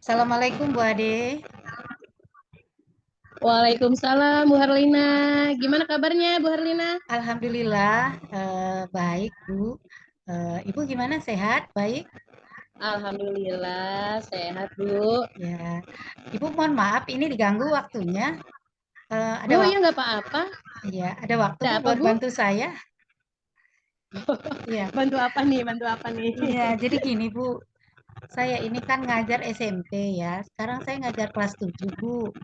Assalamualaikum Bu Ade. Waalaikumsalam Bu Herlina. Gimana kabarnya Bu Herlina? Alhamdulillah baik Bu. Ibu gimana, sehat? Baik? Alhamdulillah sehat Bu. Ya. Ibu mohon maaf ini diganggu waktunya. Ada Oh iya waktu, nggak apa-apa. ya, ada waktu Ada Bu apa buat Bu? bantu saya? Iya. Bantu apa nih? Bantu apa nih? Iya, jadi gini Bu, saya ini kan ngajar SMP ya. Sekarang saya ngajar kelas 7 Bu.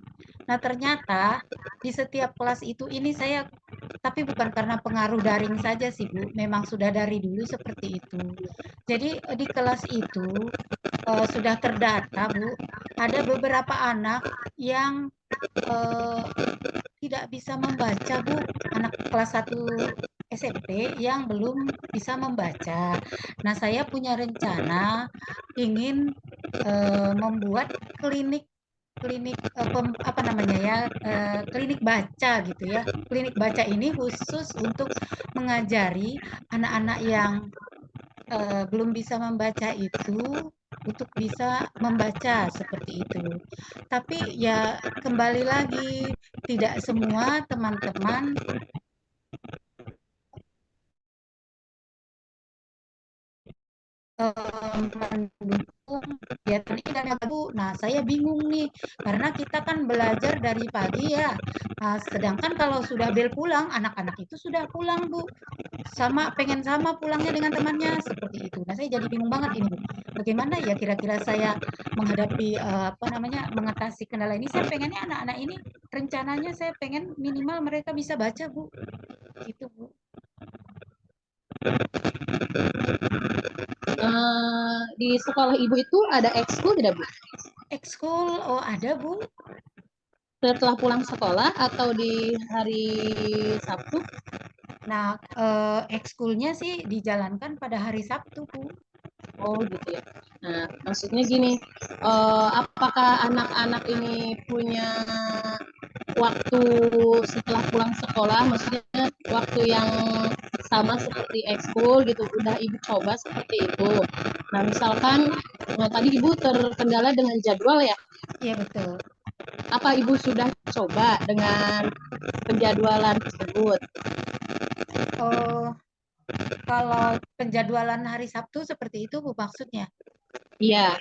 Nah, ternyata di setiap kelas itu ini saya, tapi bukan karena pengaruh daring saja sih Bu, memang sudah dari dulu seperti itu. Jadi di kelas itu sudah terdata Bu, ada beberapa anak yang eh, tidak bisa membaca Bu, anak kelas 1 SMP yang belum bisa membaca. Nah, saya punya rencana ingin membuat klinik klinik apa namanya ya, klinik baca gitu ya. Klinik baca ini khusus untuk mengajari anak-anak yang belum bisa membaca itu untuk bisa membaca seperti itu. Tapi ya kembali lagi, tidak semua teman-teman mendukung kegiatan ini dan yang baru. Nah, saya bingung nih, karena kita kan belajar dari pagi ya. Sedangkan kalau sudah bel pulang, anak-anak itu sudah pulang, Bu. Sama pengen sama pulangnya dengan temannya seperti itu. Nah, saya jadi bingung banget ini, Bu. Bagaimana ya kira-kira saya menghadapi apa namanya, mengatasi kendala ini? Saya pengennya anak-anak ini rencananya saya pengen minimal mereka bisa baca, Bu. Gitu, Bu. Di sekolah Ibu itu ada ekskul tidak Bu? Ekskul, oh ada, Bu. Setelah pulang sekolah atau di hari Sabtu? Nah, ekskulnya sih dijalankan pada hari Sabtu, Bu. Oh gitu ya. Nah, maksudnya gini, apakah anak-anak ini punya waktu setelah pulang sekolah, maksudnya waktu yang sama seperti ekskul gitu, udah ibu coba seperti itu. Nah misalkan tadi ibu terkendala dengan jadwal ya, Iya, betul. apa ibu sudah coba dengan penjadwalan tersebut? Oh, kalau penjadwalan hari Sabtu seperti itu, Bu, maksudnya? Iya.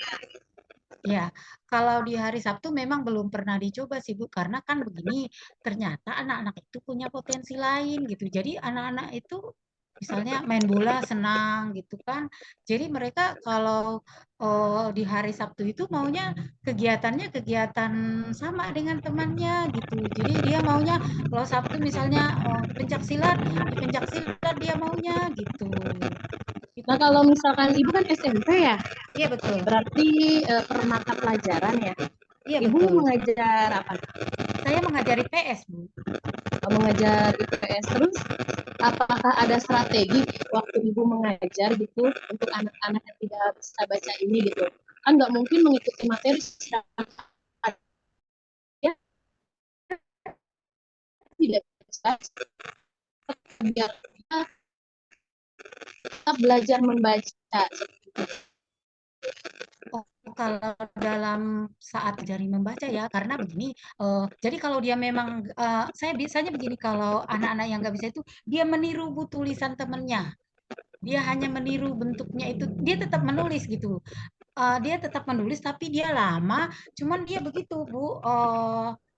Ya, kalau di hari Sabtu memang belum pernah dicoba sih, Bu, karena kan begini, ternyata anak-anak itu punya potensi lain gitu. Jadi anak-anak itu misalnya main bola senang gitu kan. Jadi mereka kalau di hari Sabtu itu maunya kegiatannya kegiatan sama dengan temannya gitu. Jadi dia maunya kalau Sabtu misalnya pencak silat, di pencak silat dia maunya gitu. Itu, Nah Bu. kalau misalkan ibu kan SMP ya, Iya betul. berarti per mata pelajaran ya. Iya Ibu betul. mengajar apa? Saya mengajari PS, Bu. Mengajar IPS terus, apakah ada strategi waktu ibu mengajar gitu untuk anak-anak yang tidak bisa baca ini gitu? Kan nggak mungkin mengikuti materi secara ya, tidak bisa biar kita tetap belajar membaca. Oh, kalau dalam saat ajari membaca ya, karena begini, jadi kalau dia memang, saya biasanya begini, kalau anak-anak yang nggak bisa itu, dia meniru Bu tulisan temennya. Dia hanya meniru bentuknya itu, dia tetap menulis gitu. Dia tetap menulis tapi dia lama, cuman dia begitu Bu,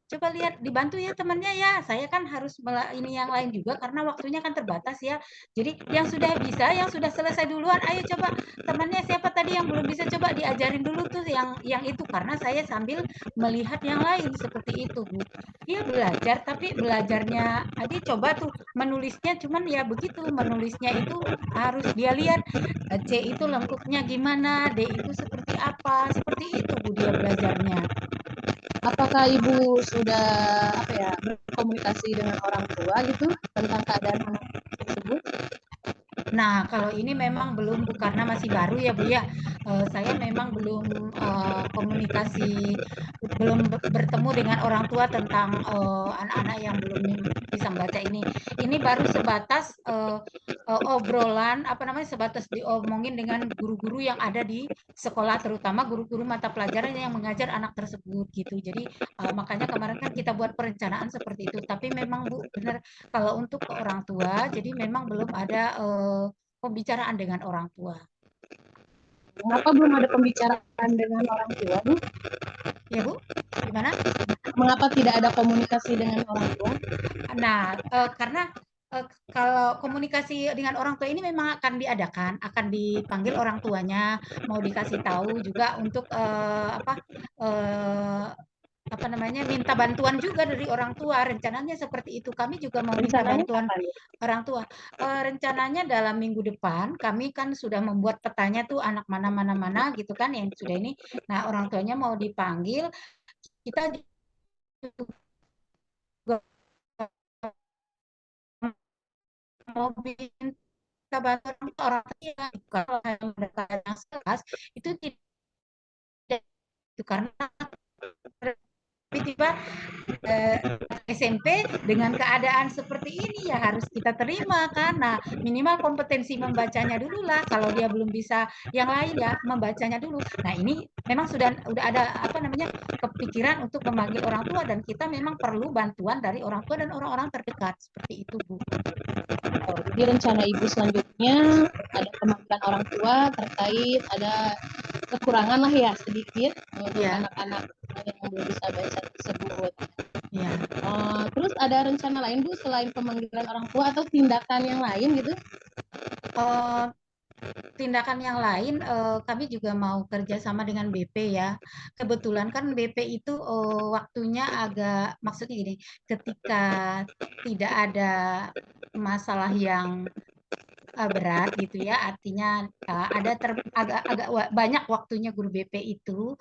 coba lihat dibantu ya temannya ya, saya kan harus ini yang lain juga karena waktunya kan terbatas ya. Jadi yang sudah bisa, yang sudah selesai duluan, ayo coba temannya siapa tadi yang belum bisa coba diajarin dulu tuh yang itu, karena saya sambil melihat yang lain seperti itu Bu. Dia belajar tapi belajarnya, dia coba tuh menulisnya cuman ya begitu, menulisnya itu harus dia lihat C itu lengkupnya gimana, D itu seperti apa, seperti itu Bu dia belajarnya. Apakah ibu sudah apa ya berkomunikasi dengan orang tua gitu tentang keadaan anak tersebut? Nah, kalau ini memang belum Bu, karena masih baru ya Bu ya. Saya memang belum komunikasi, belum bertemu dengan orang tua tentang anak-anak yang belum bisa bisa membaca ini. Ini baru sebatas obrolan apa namanya sebatas diomongin dengan guru-guru yang ada di sekolah, terutama guru-guru mata pelajaran yang mengajar anak tersebut gitu. Jadi makanya kemarin kan kita buat perencanaan seperti itu. Tapi memang Bu benar kalau untuk ke orang tua, jadi memang belum ada pembicaraan dengan orang tua. Mengapa belum ada pembicaraan dengan orang tua, Bu? Ya Bu, gimana? Mengapa tidak ada komunikasi dengan orang tua? Nah, karena kalau komunikasi dengan orang tua ini memang akan diadakan, akan dipanggil orang tuanya, mau dikasih tahu juga untuk eh, apa namanya minta bantuan juga dari orang tua. Rencananya seperti itu. Kami juga mau minta Rencananya bantuan kapan? orang tua. Rencananya dalam minggu depan kami kan sudah membuat petanya tuh anak mana mana mana gitu kan yang sudah ini. Nah orang tuanya mau dipanggil. Kita juga mau minta bantuan orang tua kalau mereka yang kelas itu tidak itu karena tiba-tiba eh, SMP dengan keadaan seperti ini ya harus kita terima kan. Nah, minimal kompetensi membacanya dulu lah. Kalau dia belum bisa yang lain ya membacanya dulu. Nah, ini memang sudah ada apa namanya kepikiran untuk memanggil orang tua dan kita memang perlu bantuan dari orang tua dan orang-orang terdekat seperti itu, Bu. Oh, jadi rencana Ibu selanjutnya ada pemanggilan orang tua terkait ada kekurangan lah ya sedikit untuk Ya, anak-anak yang belum bisa baca tersebut. ya. Terus ada rencana lain Bu selain pemanggilan orang tua atau tindakan yang lain gitu? Uh, Tindakan yang lain, kami juga mau kerjasama dengan BP ya. Kebetulan kan BP itu waktunya agak, maksudnya gini, ketika tidak ada masalah yang berat gitu ya, artinya ada agak banyak waktunya guru BP itu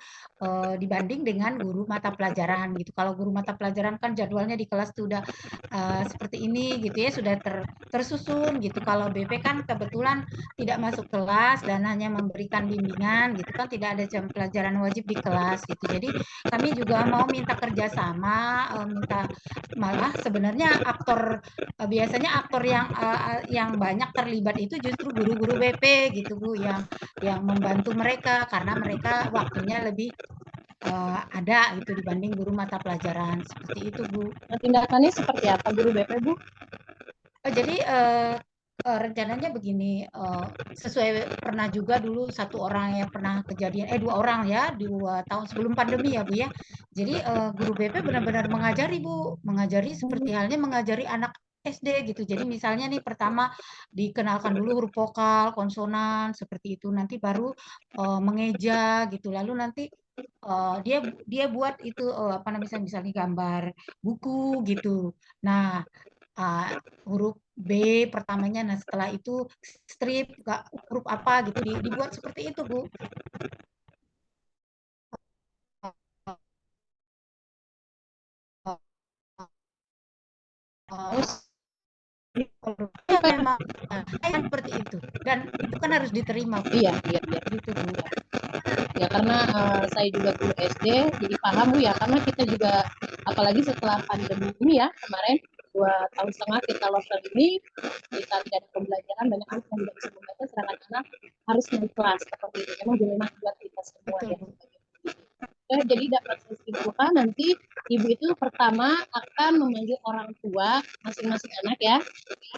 dibanding dengan guru mata pelajaran gitu. Kalau guru mata pelajaran kan jadwalnya di kelas tuh udah seperti ini gitu ya, sudah tersusun gitu. Kalau BP kan kebetulan tidak masuk kelas dan hanya memberikan bimbingan gitu kan, tidak ada jam pelajaran wajib di kelas gitu. Jadi kami juga mau minta kerjasama, minta malah sebenarnya biasanya aktor yang banyak terlibat itu justru guru-guru BP gitu Bu yang membantu mereka karena mereka waktunya lebih ada gitu dibanding guru mata pelajaran seperti itu Bu. Nah, tindakannya seperti apa Guru BP Bu? Jadi rencananya begini, sesuai pernah juga dulu satu orang yang pernah kejadian, dua orang ya, 2 tahun sebelum pandemi ya Bu ya. Jadi guru BP benar-benar mengajari Bu, mengajari seperti halnya mengajari anak SD gitu. Jadi misalnya nih pertama dikenalkan dulu huruf vokal, konsonan seperti itu. Nanti baru mengeja gitu. Lalu nanti dia dia buat itu apa namanya misalnya gambar buku gitu. Nah, huruf B pertamanya, nah setelah itu strip, huruf apa gitu, dibuat seperti itu, Bu. Terus Ya memang seperti itu. Dan itu kan harus diterima, Bu. iya, iya, iya. Gitu, Bu. Ya karena saya juga guru SD, jadi paham Bu ya. Karena kita juga, apalagi setelah pandemi ini ya kemarin 2 tahun setengah kita lockdown ini, kita tidak ada pembelajaran, banyak anak yang tidak bisa membaca, sedangkan anak harus naik kelas seperti itu. Memang dilema buat kita semua Betul, ya. Bu. Jadi dapat saya simpulkan nanti ibu itu pertama akan memanggil orang tua masing-masing anak ya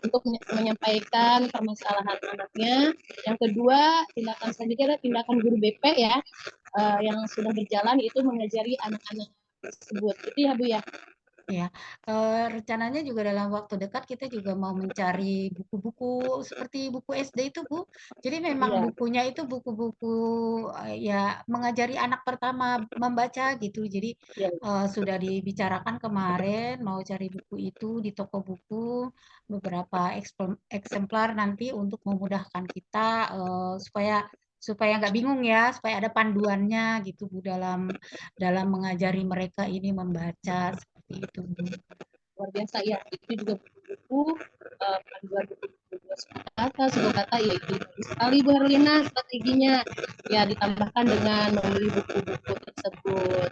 untuk menyampaikan permasalahan anaknya. Yang kedua, tindakan selanjutnya adalah tindakan guru BP ya yang sudah berjalan itu mengajari anak-anak tersebut. Itu ya Bu ya. Ya, rencananya juga dalam waktu dekat kita juga mau mencari buku-buku seperti buku SD itu, Bu. Jadi memang Iya. bukunya itu buku-buku ya mengajari anak pertama membaca gitu. Jadi Iya. sudah dibicarakan kemarin mau cari buku itu di toko buku beberapa eksemplar nanti untuk memudahkan kita supaya supaya nggak bingung ya, supaya ada panduannya gitu Bu dalam dalam mengajari mereka ini membaca seperti itu Bu. Luar biasa ya. Itu juga buku-buku panduan buku-buku sebuah kata ya itu bagus sekali Bu Herlina strateginya ya ditambahkan dengan membeli buku-buku tersebut.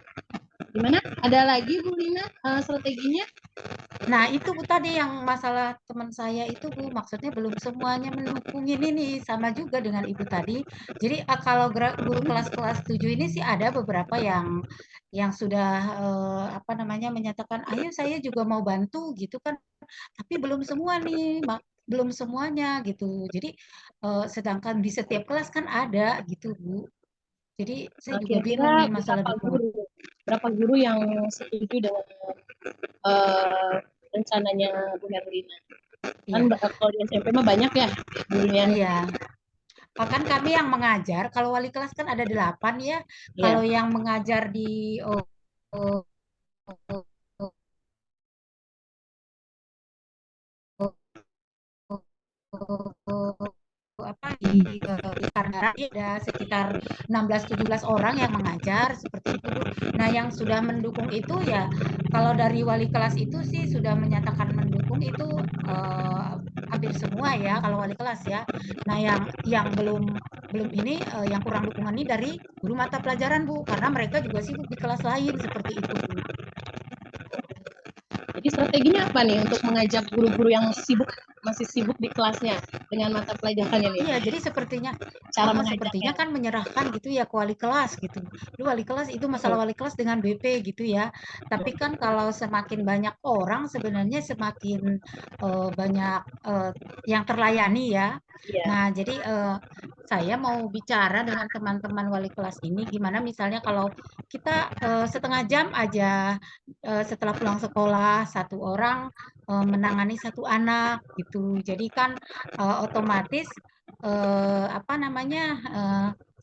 Gimana? Ada lagi Bu Lina strateginya? Nah, itu Bu tadi yang masalah teman saya itu Bu, maksudnya belum semuanya mendukung ini nih, sama juga dengan Ibu tadi. Jadi kalau guru kelas-kelas 7 ini sih ada beberapa yang sudah apa namanya menyatakan, ayo saya juga mau bantu gitu kan, tapi belum semua nih, belum semuanya gitu. Jadi sedangkan di setiap kelas kan ada gitu Bu. Jadi saya juga Kira-kira bingung nih masalah dukungan. berapa guru yang setuju dengan uh, rencananya Bu Herlina? Kan Iya, kalau di SMP mah banyak ya gurunya. iya. Kan kami yang mengajar, kalau wali kelas kan ada 8 ya. Kalau Iya. yang mengajar di oh, apa di Kardara ada sekitar 16-17 orang yang mengajar seperti itu Bu. Nah, yang sudah mendukung itu ya kalau dari wali kelas itu sih sudah menyatakan mendukung itu hampir semua ya kalau wali kelas ya. Nah, yang belum belum ini yang kurang dukungan ini dari guru mata pelajaran Bu, karena mereka juga sibuk di kelas lain seperti itu Bu. Jadi strateginya apa nih untuk mengajak guru-guru yang masih sibuk di kelasnya dengan mata pelajarannya nih? Iya, jadi sepertinya Cara sepertinya mengajaknya. kan menyerahkan gitu ya ke wali kelas gitu. Lu wali kelas itu masalah wali kelas dengan BP gitu ya. Tapi kan kalau semakin banyak orang sebenarnya semakin banyak yang terlayani ya. Iya. Nah, jadi saya mau bicara dengan teman-teman wali kelas ini gimana misalnya kalau kita setengah jam aja setelah pulang sekolah satu orang menangani satu anak gitu. Jadi kan otomatis apa namanya,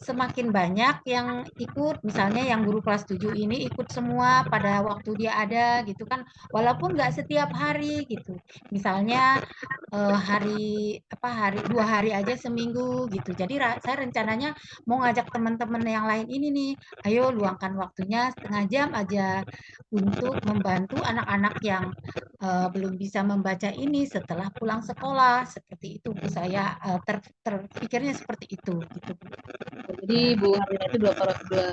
semakin banyak yang ikut, misalnya yang guru kelas 7 ini ikut semua pada waktu dia ada gitu kan, walaupun nggak setiap hari gitu. Misalnya hari 2 hari aja seminggu gitu. Jadi saya rencananya mau ngajak teman-teman yang lain ini nih, ayo luangkan waktunya setengah jam aja untuk membantu anak-anak yang belum bisa membaca ini setelah pulang sekolah. Seperti itu Bu saya terpikirnya seperti itu gitu Bu. Jadi Ya. Bu Harlina itu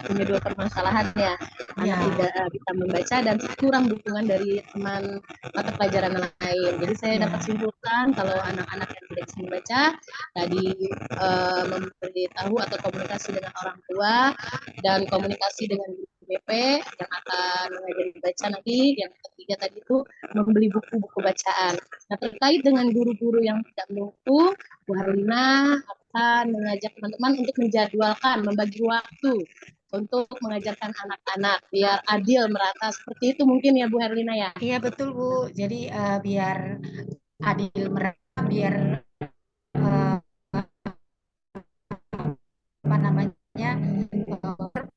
punya dua permasalahan ya. Anak Ya, tidak bisa membaca dan kurang dukungan dari teman mata pelajaran lain. Jadi saya dapat ya, simpulkan kalau anak-anak yang tidak bisa membaca tadi memberitahu atau komunikasi dengan orang tua dan komunikasi dengan guru BP yang akan mengajari baca nanti. Yang ketiga tadi itu membeli buku-buku bacaan. Nah, terkait dengan guru-guru yang tidak mendukung, Bu Harlina akan mengajak teman-teman untuk menjadwalkan, membagi waktu untuk mengajarkan anak-anak biar adil merata seperti itu mungkin ya Bu Herlina ya. iya betul Bu. Jadi biar adil mereka, biar eh, apa namanya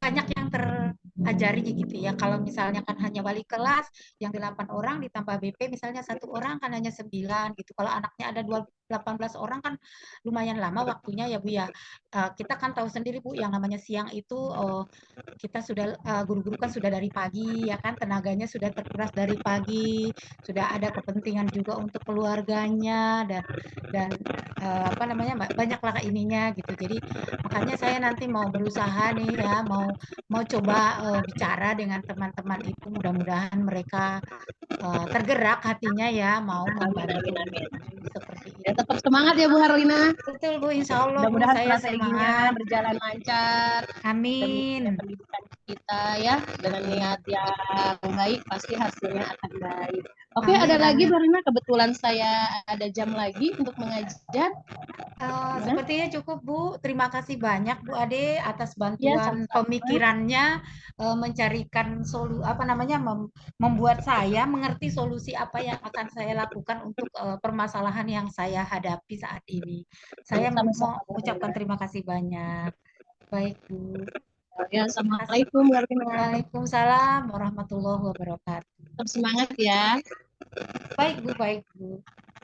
banyak yang terajari gitu ya. Kalau misalnya kan hanya wali kelas yang 8 orang ditambah BP misalnya satu orang kan hanya 9 gitu. Kalau anaknya ada 18 orang kan lumayan lama waktunya ya Bu ya. Kita kan tahu sendiri Bu yang namanya siang itu kita sudah guru-guru kan sudah dari pagi ya kan tenaganya sudah terkuras dari pagi, sudah ada kepentingan juga untuk keluarganya dan apa namanya banyaklah ininya gitu. Jadi makanya saya nanti mau berusaha nih ya, mau coba bicara dengan teman-teman itu, mudah-mudahan mereka tergerak hatinya ya, mau Amin, membantu amin, amin. seperti Ya, itu. tetap semangat ya Bu Herlina. Betul Bu, insya Allah Bu, Mudah-mudahan saya strateginya semangat. berjalan lancar demi Amin. pendidikan kita ya dengan niat Amin. yang baik pasti hasilnya akan baik. Oke, ada Amin, lagi amin. Bu Herlina, kebetulan saya ada jam lagi untuk mengajar. Gimana? Sepertinya cukup Bu. Terima kasih banyak Bu Ade atas Ya, bantuan sama-sama. pemikirannya mencarikan apa namanya membuat saya mengerti solusi apa yang akan saya lakukan untuk permasalahan yang saya hadapi saat ini. Saya mau Sama-sama Bu ucapkan Herlina. terima kasih banyak. Baik Bu. Ya, Terima kasih. assalamualaikum Bu Herlina. Waalaikumsalam warahmatullahi wabarakatuh. Tetap semangat ya. Baik Bu, baik Bu.